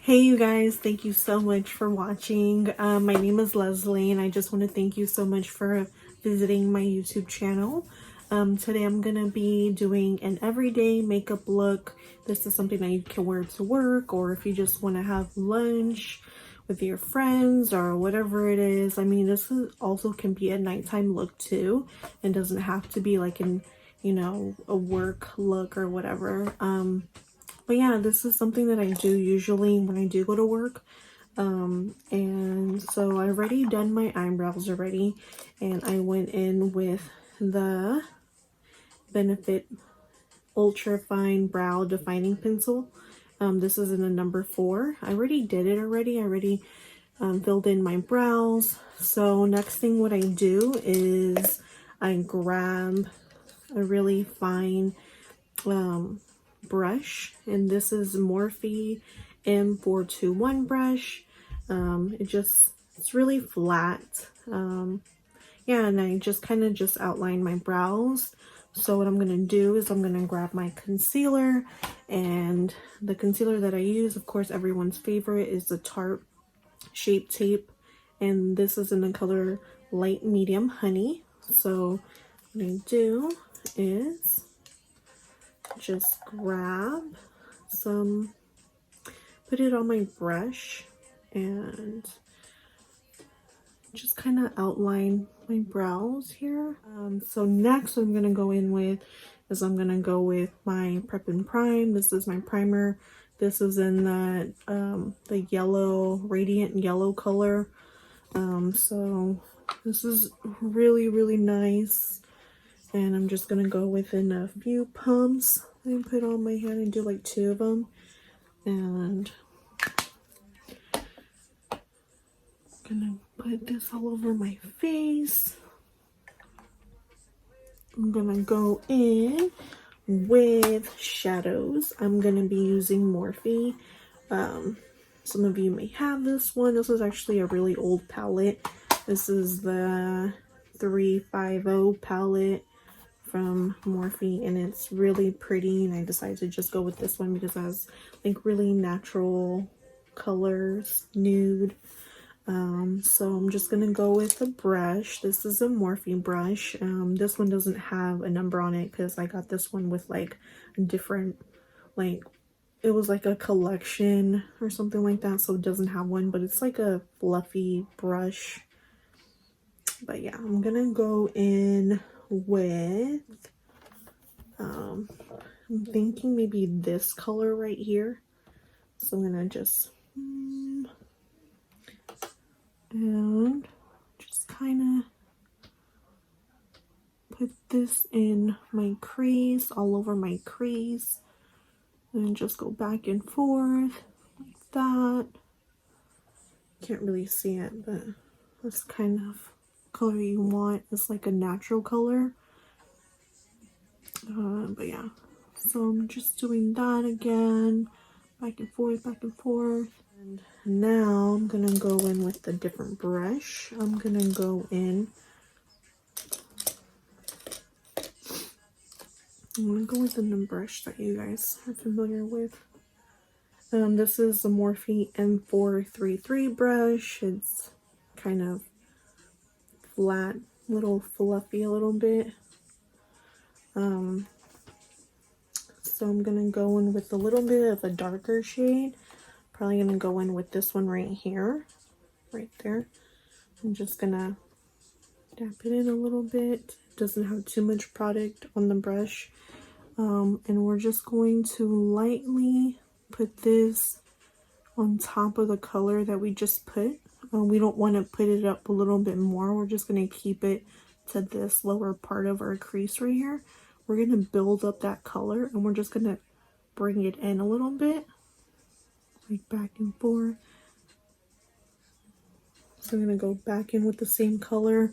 Hey you guys, thank you so much for watching. My name is Leslie and I just want to thank you so much for visiting my YouTube channel. Today I'm going to be doing an everyday makeup look. This is something that you can wear to work, or if you just want to have lunch with your friends or whatever it is. I mean, this is also can be a nighttime look too. It doesn't have to be like an, a work look or whatever. But yeah, this is something that I do usually when I do go to work. And so I've already done my eyebrows already, and I went in with the Benefit Ultra Fine Brow Defining Pencil. This is in a number 4. I already did it already. I already filled in my brows. So next thing what I do is I grab a really fine brush, and this is Morphe M421 brush. It's really flat. Yeah, and I just kind of just outline my brows. So what I'm going to do is I'm going to grab my concealer, and the concealer that I use, of course, everyone's favorite is the Tarte Shape Tape, and this is in the color Light Medium Honey. So what I do is just grab some, put it on my brush, and just kind of outline my brows here. So next what I'm going to go in with is I'm going to go with my Prep and Prime. This is my primer. This is in the yellow, radiant yellow color. So this is really nice. And I'm just going to go within a few pumps and put on my hand and do like 2 of them. And I'm going to put this all over my face. I'm going to go in with shadows. I'm going to be using Morphe. Some of you may have this one. This is actually a really old palette. This is the 350 palette from Morphe, and it's really pretty, and I decided to just go with this one because it has like really natural colors, nude. So I'm just gonna go with the brush. This is a Morphe brush. This one doesn't have a number on it because I got this one with like a different, like it was like a collection or something like that, so it doesn't have one, but it's like a fluffy brush. But yeah, I'm gonna go in with I'm thinking maybe this color right here. So I'm gonna just and just kind of put this in my crease, all over my crease, and just go back and forth like that. Can't really see it, but that's kind of color you want. It's like a natural color. But yeah, so I'm just doing that again, back and forth, back and forth. And now I'm gonna go in with a different brush. I'm gonna go in, I'm gonna go with the new brush that you guys are familiar with. This is the Morphe M433 brush. It's kind of flat, little fluffy a little bit. So I'm gonna go in with a little bit of a darker shade. Probably gonna go in with this one right here, right there. I'm just gonna dab it in a little bit. It doesn't have too much product on the brush. And we're just going to lightly put this on top of the color that we just put. We don't want to put it up a little bit more. We're just going to keep it to this lower part of our crease right here. We're going to build up that color, and we're just going to bring it in a little bit, like back and forth. So I'm going to go back in with the same color,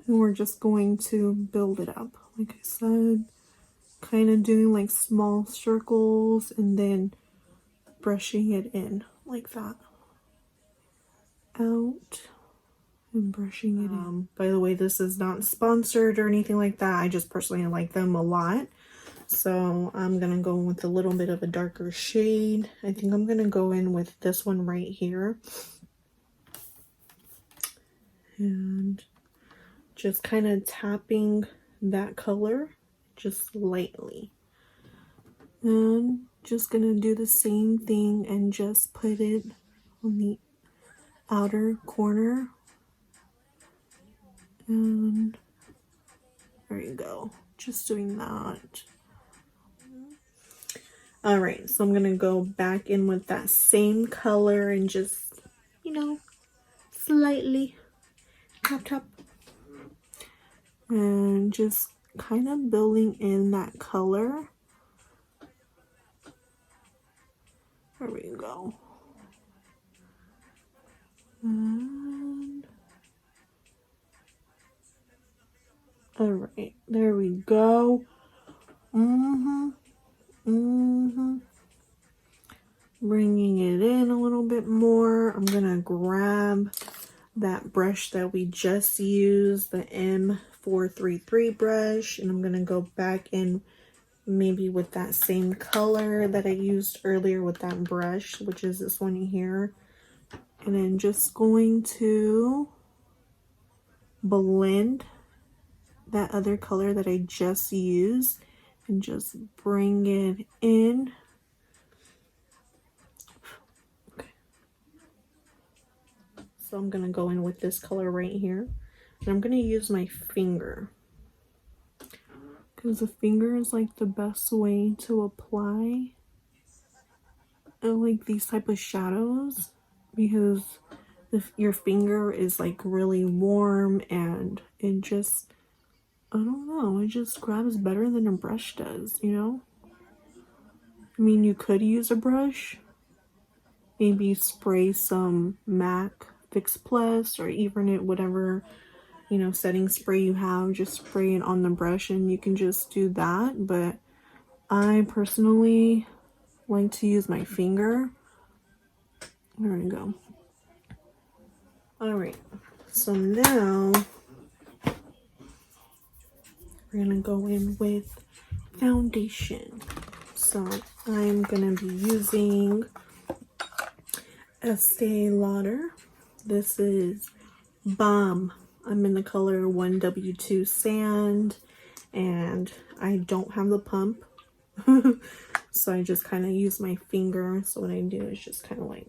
and we're just going to build it up. Like I said, kind of doing like small circles and then brushing it in like that. Out and brushing it in. By the way, this is not sponsored or anything like that. I just personally like them a lot. So I'm gonna go with a little bit of a darker shade. I think I'm gonna go in with this one right here. And just kind of tapping that color just lightly. And just gonna do the same thing and just put it on the outer corner. And there you go. Just doing that. Alright, so I'm gonna go back in with that same color and just, you know, slightly tap. And just kind of building in that color. There we go. And alright, there we go. Bringing it in a little bit more. I'm gonna grab that brush that we just used, the M433 brush, and I'm gonna go back in maybe with that same color that I used earlier with that brush, which is this one here. And then just going to blend that other color that I just used and just bring it in. Okay. So I'm gonna go in with this color right here, and I'm gonna use my finger because the finger is like the best way to apply like these type of shadows, because if your finger is like really warm and it just, I don't know, it just grabs better than a brush does, you know? I mean, you could use a brush, maybe spray some MAC Fix Plus or even it, whatever, you know, setting spray you have, just spray it on the brush and you can just do that. But I personally like to use my finger. There we go. All right, so now we're gonna go in with foundation. So I'm gonna be using Estee Lauder. This is Bomb. I'm in the color 1W2 Sand, and I don't have the pump. So I just kind of use my finger. So what I do is just kind of like,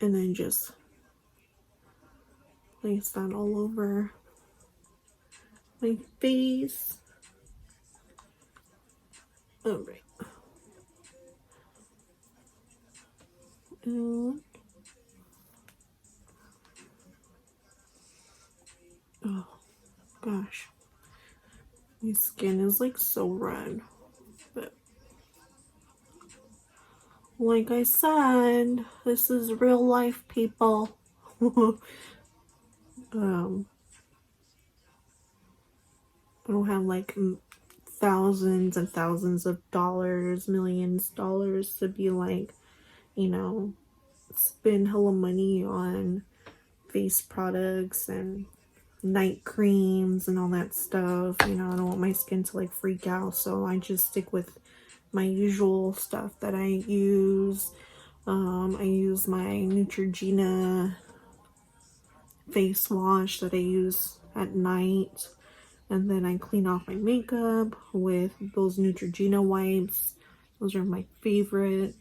and then just place that all over my face. All right. And oh gosh, my skin is like so red, but like I said, this is real life, people. I don't have like thousands and thousands of dollars, millions of dollars to be like, you know, spend hella money on face products and night creams and all that stuff. You know, I don't want my skin to like freak out, so I just stick with my usual stuff that I use. I use my Neutrogena face wash that I use at night, and then I clean off my makeup with those Neutrogena wipes. Those are my favorite.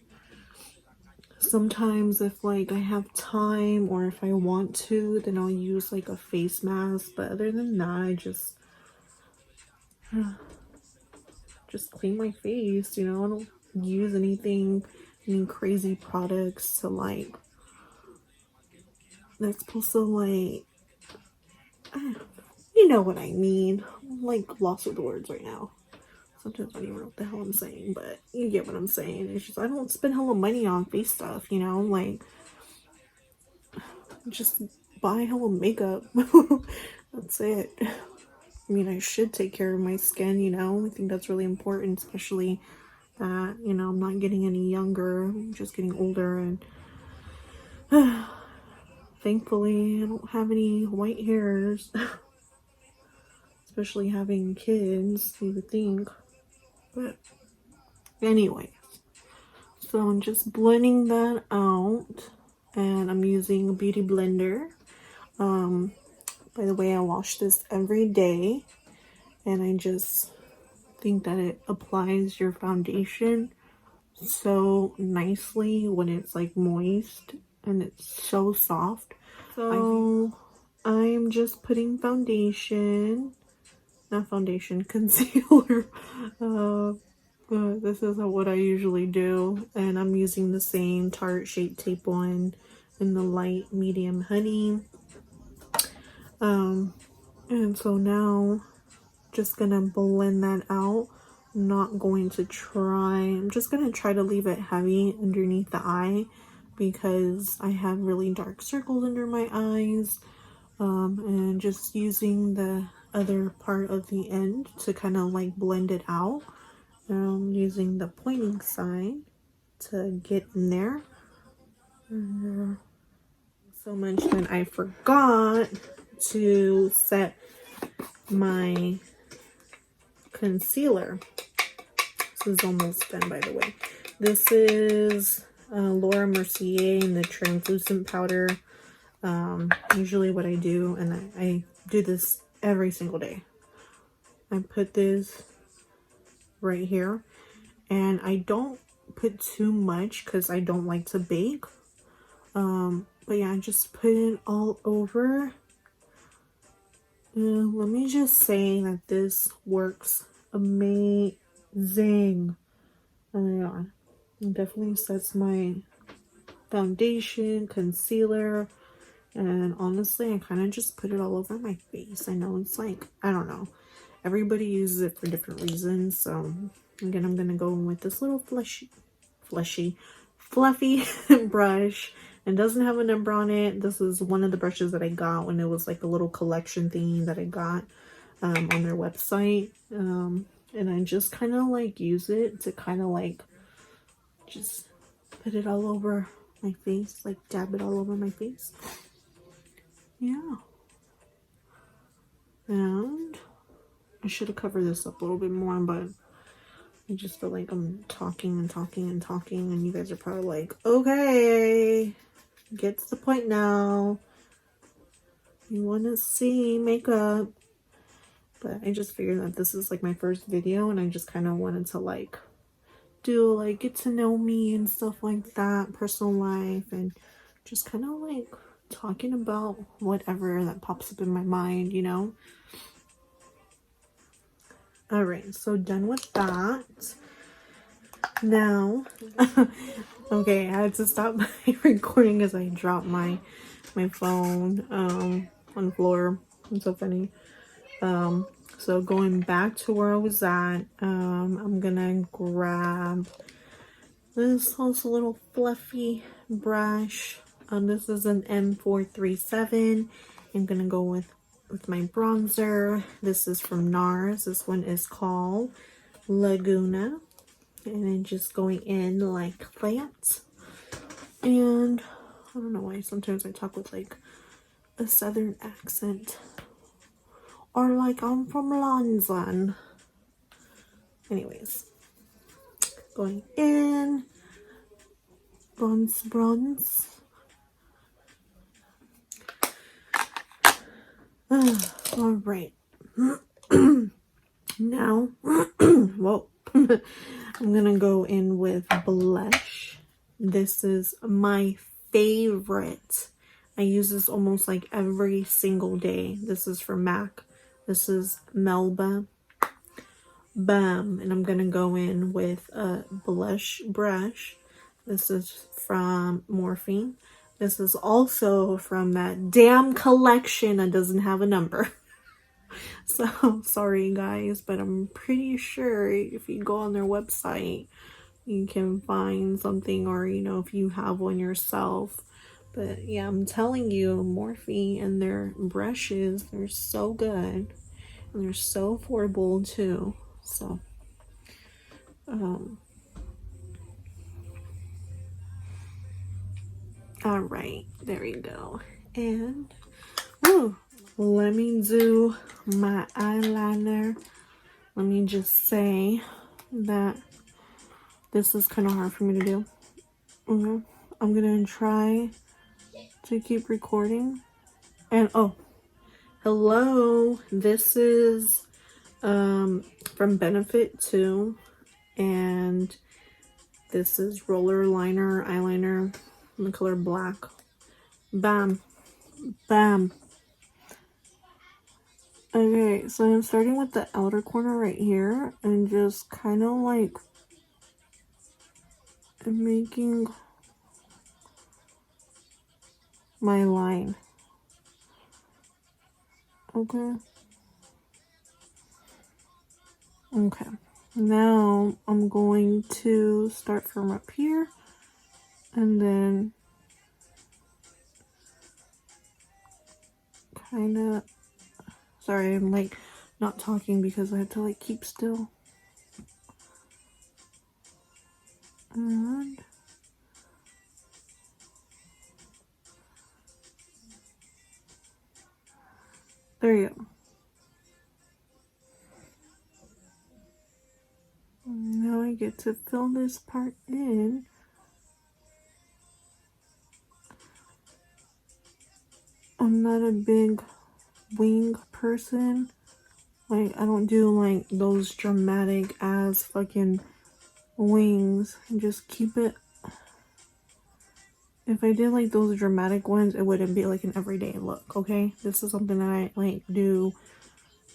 Sometimes if like I have time or if I want to, then I'll use like a face mask, but other than that, I just clean my face, you know. I don't use any crazy products to like, that's supposed to like, you know what I mean. I'm like lost with the words right now. Sometimes I don't even know what the hell I'm saying, but you get what I'm saying. It's just, I don't spend hella money on face stuff, you know, like, just buy hella makeup. That's it. I mean, I should take care of my skin, you know. I think that's really important, especially that, you know, I'm not getting any younger. I'm just getting older, and thankfully I don't have any white hairs. especially having kids, you would think. But anyway, so I'm just blending that out, and I'm using a beauty blender. By the way, I wash this every day, and I just think that it applies your foundation so nicely when it's like moist, and it's so soft. So I'm just putting foundation, not foundation, concealer. This is what I usually do, and I'm using the same Tarte Shape Tape one in the light medium honey. And so now just gonna blend that out. I'm just gonna try to leave it heavy underneath the eye because I have really dark circles under my eyes, and just using the other part of the end to kind of like blend it out, using the pointing side to get in there. So much that I forgot to set my concealer. This is almost done, by the way. This is Laura Mercier in the translucent powder. Usually what I do, and I do this every single day. I put this right here, and I don't put too much because I don't like to bake. But yeah, I just put it all over. Let me just say that this works amazing. Oh my god, it definitely sets my foundation, concealer, and honestly, I kind of just put it all over my face. I know it's like, I don't know, everybody uses it for different reasons. So again, I'm gonna go in with this little fluffy brush. It doesn't have a number on it. This is one of the brushes that I got when it was like a little collection thing that I got on their website. And I just kind of like use it to kind of like just put it all over my face, like dab it all over my face. Yeah. And I should have covered this up a little bit more, but I just feel like I'm talking and talking and talking, and you guys are probably like, okay, get to the point now. You want to see makeup. But I just figured that this is like my first video, and I just kind of wanted to like do like get to know me and stuff like that, personal life, and just kind of like talking about whatever that pops up in my mind, you know. All right, so done with that. Now okay, I had to stop my recording because I dropped my phone on the floor. It's so funny. So going back to where I was at, I'm gonna grab this also little fluffy brush. This is an M437. I'm gonna go with my bronzer. This is from NARS. This one is called Laguna, and then just going in like that. And I don't know why sometimes I talk with like a southern accent, or like I'm from London. Anyways, going in, bronze. All right. Now, whoa, I'm gonna go in with blush. This is my favorite. I use this almost like every single day. This is from MAC. This is Melba. Bam. And I'm gonna go in with a blush brush. This is from Morphe. This is also from that damn collection that doesn't have a number. So sorry guys, but I'm pretty sure if you go on their website, you can find something, or you know, if you have one yourself. But yeah, I'm telling you, Morphe and their brushes, they're so good, and they're so affordable too. So all right, there we go. And let me do my eyeliner. Let me just say that this is kind of hard for me to do. Okay. I'm gonna try to keep recording. And oh, hello, this is from Benefit 2, and this is roller liner eyeliner in the color black. Bam, bam. Okay, so I'm starting with the outer corner right here and just kind of like making my line. Okay. Okay. Now I'm going to start from up here and then kind of, sorry, I'm like not talking because I have to like keep still. And there you go. Now I get to fill this part in. I'm not a big wing person. Like, I don't do like those dramatic ass fucking wings. And just keep it. If I did like those dramatic ones, it wouldn't be like an everyday look, okay? This is something that I like do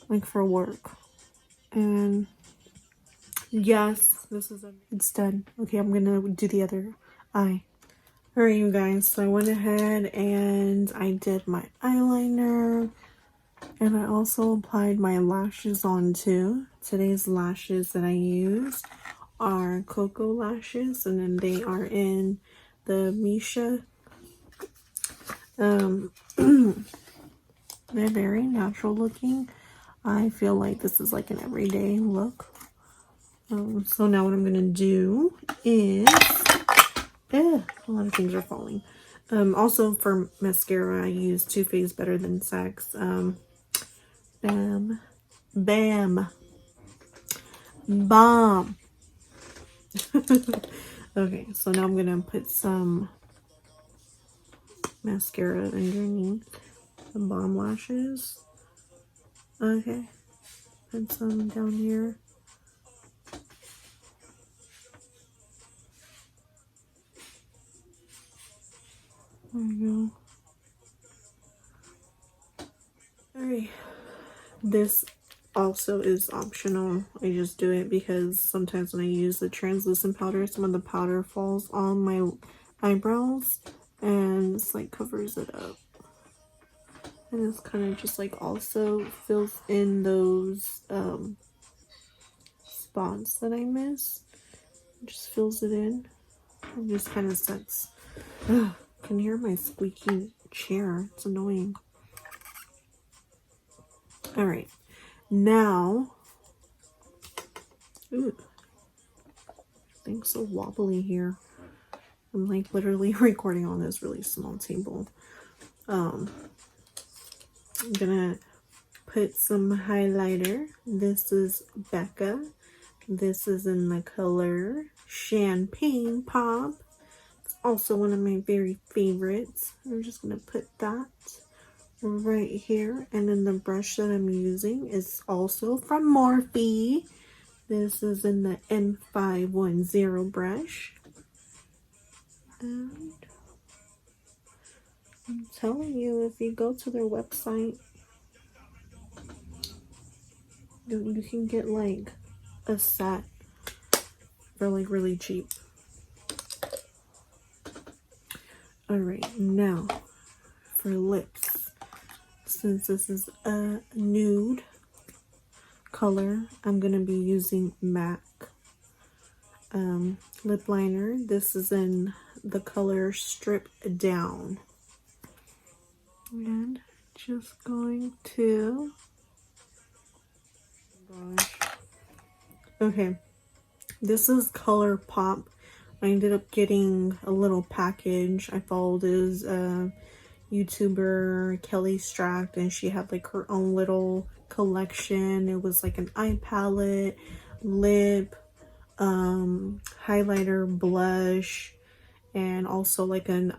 like for work. And yes, it's done. Okay, I'm gonna do the other eye. Alright, you guys, so I went ahead and I did my eyeliner, and I also applied my lashes on too. Today's lashes that I used are Koko lashes, and then they are in the Misha. They're very natural looking. I feel like this is like an everyday look. So now what I'm gonna do is, a lot of things are falling. Also for mascara, I use Too Faced Better Than Sex. Bam, bam, bomb. Okay, so now I'm gonna put some mascara underneath the bomb lashes. Okay, put some down here. There we go. Alright, this also is optional. I just do it because sometimes when I use the translucent powder, some of the powder falls on my eyebrows and it's like covers it up. And it's kind of just like also fills in those spots that I miss. It just fills it in. It just kind of sets. Ugh, can you hear my squeaky chair? It's annoying. Alright, now, ooh, things so wobbly here. I'm like literally recording on this really small table. I'm gonna put some highlighter. This is Becca. This is in the color Champagne Pop. It's also one of my very favorites. I'm just gonna put that right here, and then the brush that I'm using is also from Morphe. This is in the M510 brush, and I'm telling you, if you go to their website, you can get like a set for like really cheap. Alright, now for lips. Since this is a nude color, I'm going to be using MAC lip liner. This is in the color Stripdown. And just going to... Gosh. Okay, this is ColourPOP. I ended up getting a little package. I followed his YouTuber Kelly Strack, and she had like her own little collection. It was like an eye palette, lip, highlighter, blush, and also like an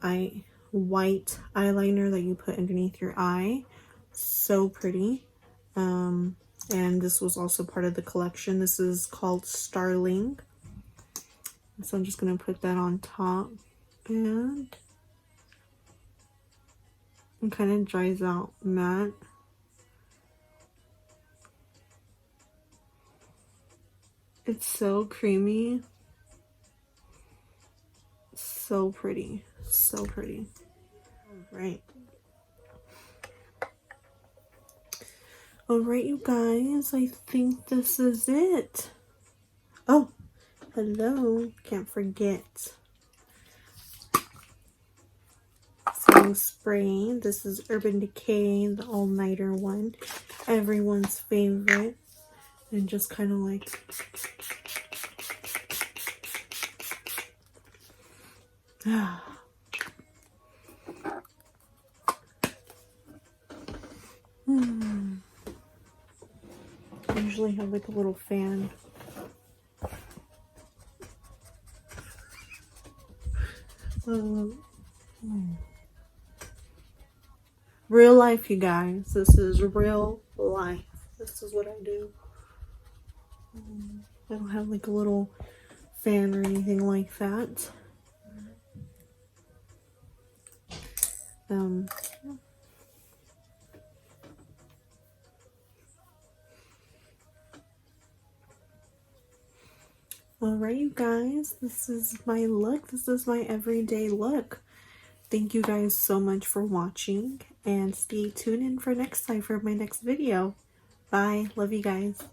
white eyeliner that you put underneath your eye. So pretty. And this was also part of the collection. This is called Starling. So I'm just gonna put that on top, and it kind of dries out matte. It's so creamy, so pretty, so pretty. All right, you guys, I think this is it. Oh, hello, can't forget setting spray. This is Urban Decay, the all-nighter one, everyone's favorite. And just kind of like I usually have like a little fan. Real life, you guys. This is real life. This is what I do. I don't have like a little fan or anything like that. Alright, you guys, this is my look. This is my everyday look. Thank you guys so much for watching, and stay tuned in for next time for my next video. Bye. Love you guys.